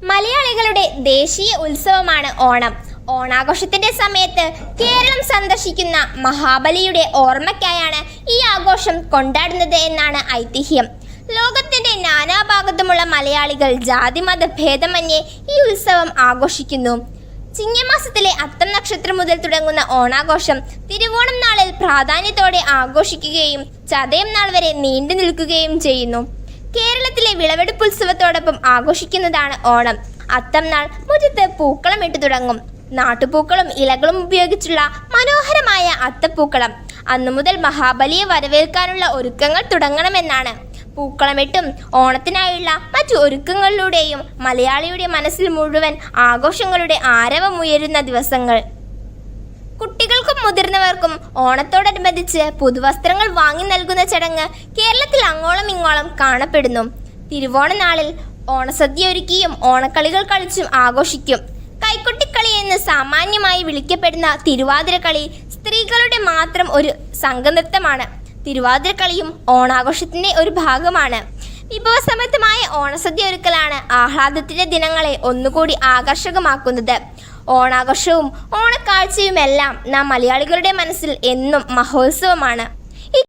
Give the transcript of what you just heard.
മലയാളികളുടെ ദേശീയ ഉത്സവമാണ് ഓണം. ഓണാഘോഷത്തിന്റെ സമയത്ത് കേരളം സന്ദർശിക്കുന്ന മഹാബലിയുടെ ഓർമ്മയ്ക്കായാണ് ഈ ആഘോഷം കൊണ്ടാടുന്നത് എന്നാണ് ഐതിഹ്യം. ലോകത്തിന്റെ നാനാഭാഗത്തുമുള്ള മലയാളികൾ ജാതിമത ഭേദമന്യേ ഈ ഉത്സവം ആഘോഷിക്കുന്നു. ചിങ്ങമാസത്തിലെ അത്തം നക്ഷത്രം മുതൽ തുടങ്ങുന്ന ഓണാഘോഷം തിരുവോണം നാളിൽ പ്രാധാന്യത്തോടെ ആഘോഷിക്കുകയും ചതയം നാൾ വരെ നീണ്ടു നിൽക്കുകയും ചെയ്യുന്നു. കേരളത്തിലെ വിളവെടുപ്പുത്സവത്തോടൊപ്പം ആഘോഷിക്കുന്നതാണ് ഓണം. അത്തം നാൾ മുറ്റത്ത് പൂക്കളം ഇട്ടു തുടങ്ങും. നാട്ടുപൂക്കളും ഇലകളും ഉപയോഗിച്ചുള്ള മനോഹരമായ അത്തപ്പൂക്കളം. അന്നു മുതൽ മഹാബലിയെ വരവേൽക്കാനുള്ള ഒരുക്കങ്ങൾ തുടങ്ങണമെന്നാണ്. പൂക്കളമിട്ടും ഓണത്തിനായുള്ള മറ്റു ഒരുക്കങ്ങളിലൂടെയും മലയാളിയുടെ മനസ്സിൽ മുഴുവൻ ആഘോഷങ്ങളുടെ ആരവമുയരുന്ന ദിവസങ്ങൾ. കുട്ടികൾക്കും മുതിർന്നവർക്കും ഓണത്തോടനുബന്ധിച്ച് പുതുവസ്ത്രങ്ങൾ വാങ്ങി നൽകുന്ന ചടങ്ങ് കേരളത്തിൽ അങ്ങോളം ഇങ്ങോളം കാണപ്പെടുന്നു. തിരുവോണ നാളിൽ ഓണസദ്യ ഒരുക്കിയും ഓണക്കളികൾ കളിച്ചും ആഘോഷിക്കും. കൈക്കൊട്ടിക്കളി എന്ന് സാമാന്യമായി വിളിക്കപ്പെടുന്ന തിരുവാതിരക്കളി സ്ത്രീകളുടെ മാത്രം ഒരു സംഘനൃത്തമാണ്. തിരുവാതിരക്കളിയും ഓണാഘോഷത്തിന്റെ ഒരു ഭാഗമാണ്. വിഭവസമൃദ്ധമായ ഓണസദ്യ ഒരുക്കലാണ് ആഹ്ലാദത്തിന്റെ ദിനങ്ങളെ ഒന്നുകൂടി ആകർഷകമാക്കുന്നത്. ഓണാഘോഷവും ഓണക്കാഴ്ചയുമെല്ലാം നാം മലയാളികളുടെ മനസ്സിൽ എന്നും മഹോത്സവമാണ്.